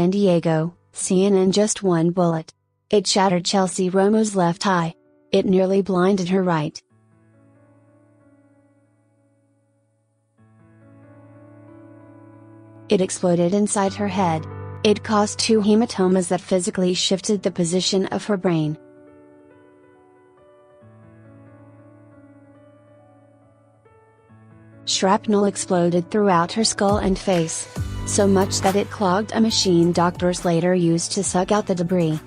San Diego, CNN just one bullet. It shattered Chelsea Romo's left eye. It nearly blinded her right. It exploded inside her head. It caused 2 hematomas that physically shifted the position of her brain. Shrapnel exploded throughout her skull and face, so much that it clogged a machine doctors later used to suck out the debris.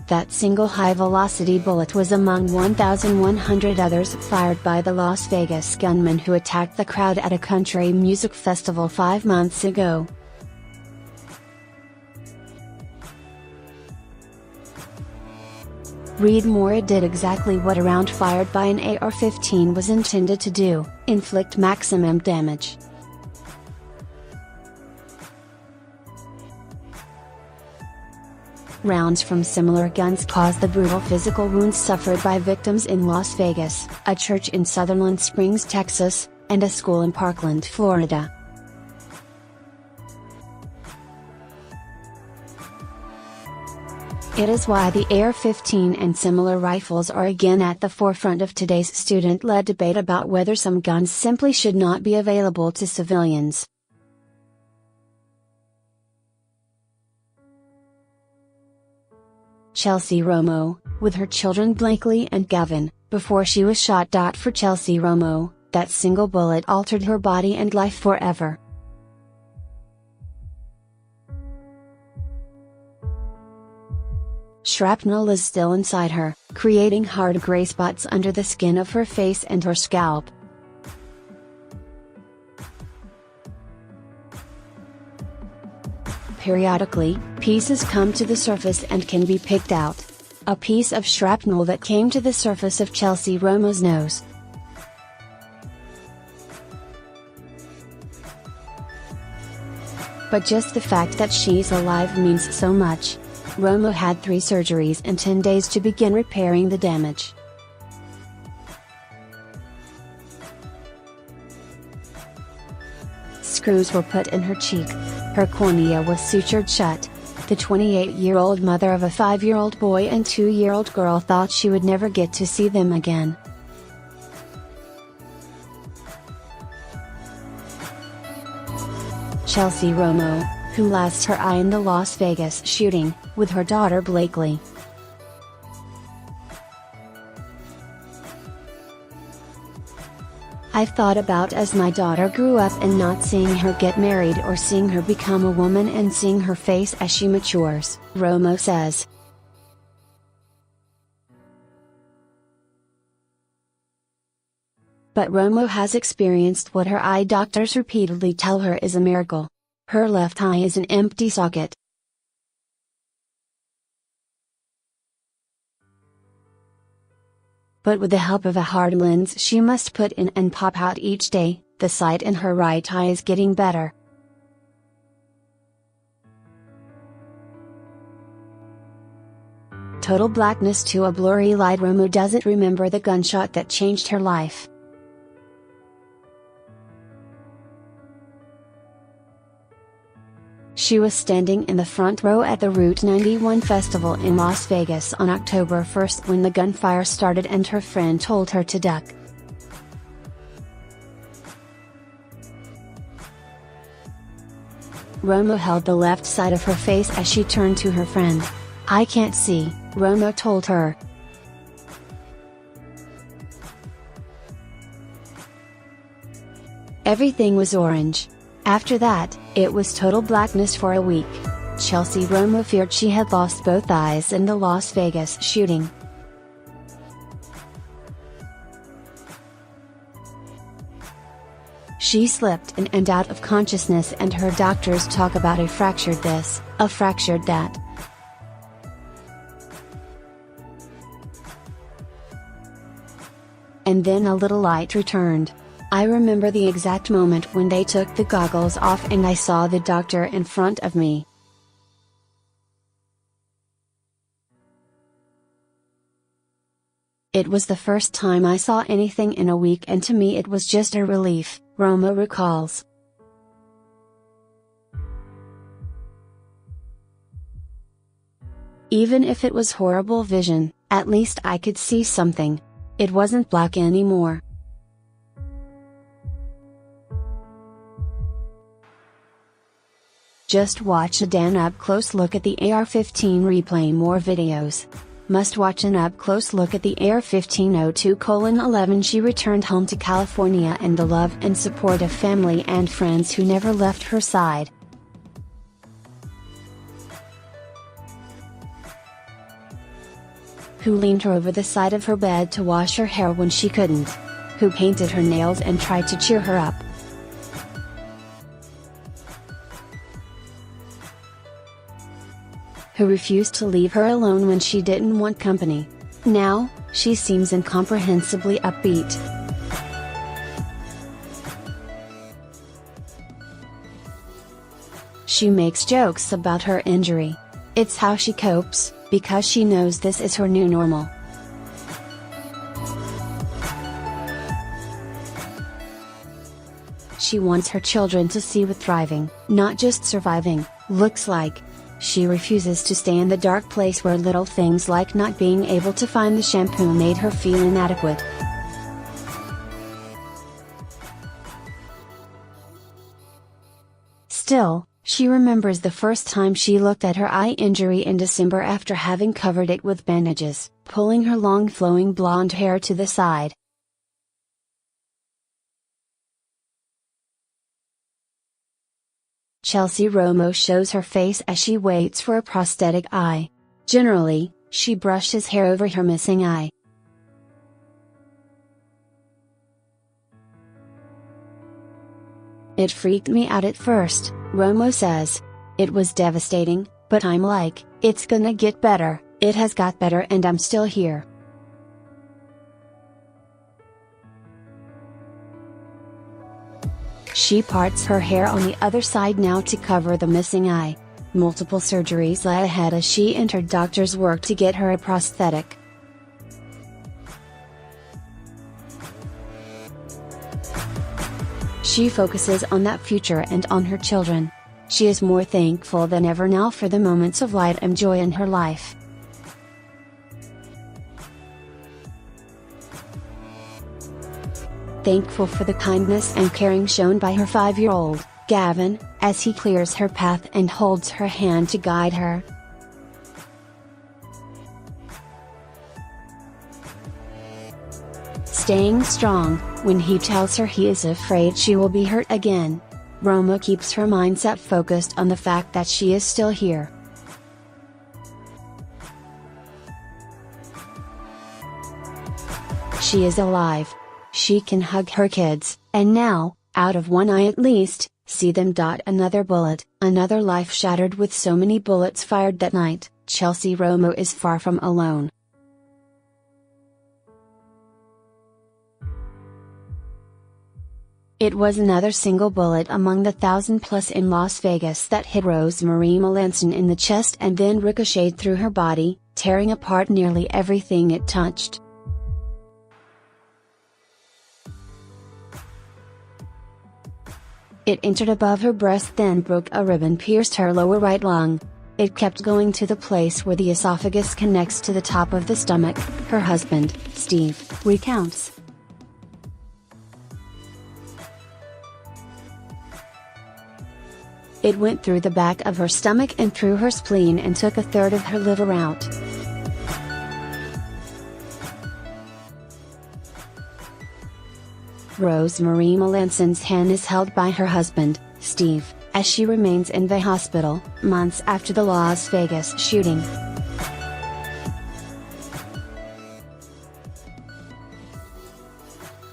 That single high-velocity bullet was among 1,100 others fired by the Las Vegas gunman who attacked the crowd at a country music festival 5 months ago. Read more. It did exactly what a round fired by an AR-15 was intended to do: inflict maximum damage. Rounds from similar guns caused the brutal physical wounds suffered by victims in Las Vegas, a church in Sutherland Springs, Texas, and a school in Parkland, Florida. It is why the AR-15 and similar rifles are again at the forefront of today's student-led debate about whether some guns simply should not be available to civilians. Chelsea Romo, with her children Blakely and Gavin, before she was shot. For Chelsea Romo, that single bullet altered her body and life forever. Shrapnel is still inside her, creating hard gray spots under the skin of her face and her scalp. Periodically, pieces come to the surface and can be picked out. A piece of shrapnel that came to the surface of Chelsea Romo's nose. But just the fact that she's alive means so much. Romo had 3 surgeries in 10 days to begin repairing the damage. Screws were put in her cheek. Her cornea was sutured shut. The 28-year-old mother of a 5-year-old boy and 2-year-old girl thought she would never get to see them again. Chelsea Romo, who lost her eye in the Las Vegas shooting, with her daughter Blakely. I've thought about as my daughter grew up and not seeing her get married or seeing her become a woman and seeing her face as she matures, Romo says. But Romo has experienced what her eye doctors repeatedly tell her is a miracle. Her left eye is an empty socket. But with the help of a hard lens she must put in and pop out each day, the sight in her right eye is getting better. Total blackness to a blurry light. Romo doesn't remember the gunshot that changed her life. She was standing in the front row at the Route 91 festival in Las Vegas on October 1st when the gunfire started and her friend told her to duck. Romo held the left side of her face as she turned to her friend. "I can't see," Romo told her. Everything was orange. After that, it was total blackness for a week. Chelsea Romo feared she had lost both eyes in the Las Vegas shooting. She slipped in and out of consciousness and her doctors talk about a fractured this, a fractured that. And then a little light returned. I remember the exact moment when they took the goggles off and I saw the doctor in front of me. It was the first time I saw anything in a week and to me it was just a relief, Romo recalls. Even if it was horrible vision, at least I could see something. It wasn't black anymore. Just watch a Dan up-close look at the AR-15 replay more videos. Must watch an up-close look at the AR-1502:11. She returned home to California and the love and support of family and friends who never left her side. Who leaned her over the side of her bed to wash her hair when she couldn't. Who painted her nails and tried to cheer her up. Who refused to leave her alone when she didn't want company. Now, she seems incomprehensibly upbeat. She makes jokes about her injury. It's how she copes, because she knows this is her new normal. She wants her children to see what thriving, not just surviving, looks like. She refuses to stay in the dark place where little things like not being able to find the shampoo made her feel inadequate. Still, she remembers the first time she looked at her eye injury in December after having covered it with bandages, pulling her long flowing blonde hair to the side. Chelsea Romo shows her face as she waits for a prosthetic eye. Generally, she brushes hair over her missing eye. It freaked me out at first, Romo says. It was devastating, but I'm like, it's gonna get better. It has got better and I'm still here. She parts her hair on the other side now to cover the missing eye. Multiple surgeries lie ahead as she entered doctor's work to get her a prosthetic. She focuses on that future and on her children. She is more thankful than ever now for the moments of light and joy in her life. Thankful for the kindness and caring shown by her 5-year-old, Gavin, as he clears her path and holds her hand to guide her. Staying strong, when he tells her he is afraid she will be hurt again. Romo keeps her mindset focused on the fact that she is still here. She is alive. She can hug her kids, and now, out of one eye at least, see them. Another bullet, another life shattered with so many bullets fired that night. Chelsea Romo is far from alone. It was another single bullet among the 1,000+ in Las Vegas that hit Rosemarie Melanson in the chest and then ricocheted through her body, tearing apart nearly everything it touched. It entered above her breast, then broke a ribbon, pierced her lower right lung. It kept going to the place where the esophagus connects to the top of the stomach, her husband, Steve, recounts. It went through the back of her stomach and through her spleen and took a third of her liver out. Rosemarie Melanson's hand is held by her husband, Steve, as she remains in the hospital, months after the Las Vegas shooting.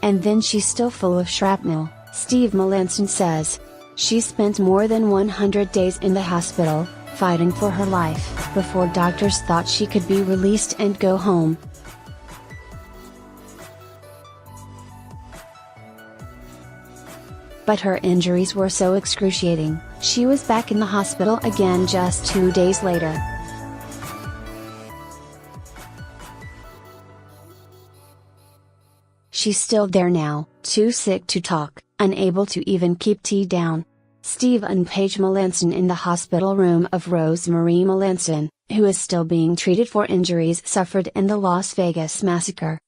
And then she's still full of shrapnel, Steve Melanson says. She spent more than 100 days in the hospital, fighting for her life, before doctors thought she could be released and go home. But her injuries were so excruciating, she was back in the hospital again just 2 days later. She's still there now, too sick to talk, unable to even keep tea down. Steve and Paige Melanson in the hospital room of Rosemarie Melanson, who is still being treated for injuries suffered in the Las Vegas massacre.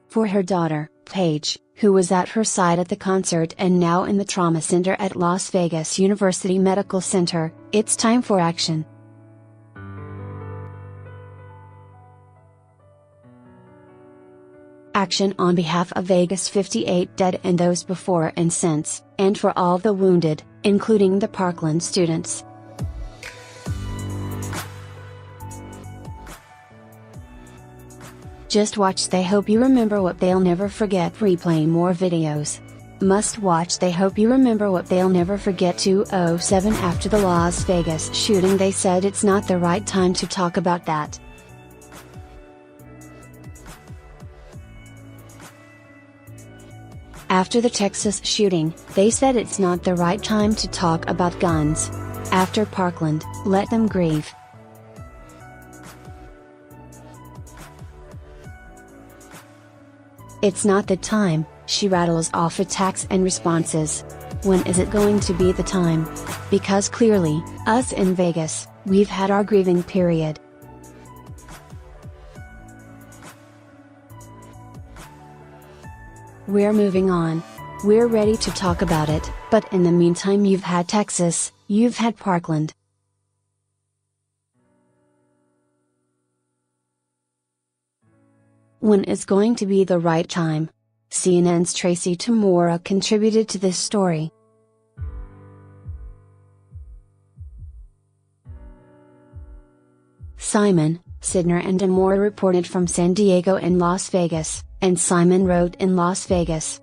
For her daughter, Paige, who was at her side at the concert and now in the trauma center at Las Vegas University Medical Center, it's time for action. Action on behalf of Vegas 58 dead and those before and since, and for all the wounded, including the Parkland students. Just watch They Hope You Remember What They'll Never Forget. Replay more videos. Must watch They Hope You Remember What They'll Never Forget. 207 After the Las Vegas shooting, they said it's not the right time to talk about that. After the Texas shooting, they said it's not the right time to talk about guns. After Parkland, let them grieve. It's not the time, she rattles off attacks and responses. When is it going to be the time? Because clearly, us in Vegas, we've had our grieving period. We're moving on. We're ready to talk about it, but in the meantime you've had Texas, you've had Parkland. When is going to be the right time? CNN's Tracy Tamura contributed to this story. Simon, Sidner and Tamura reported from San Diego and Las Vegas, and Simon wrote in Las Vegas.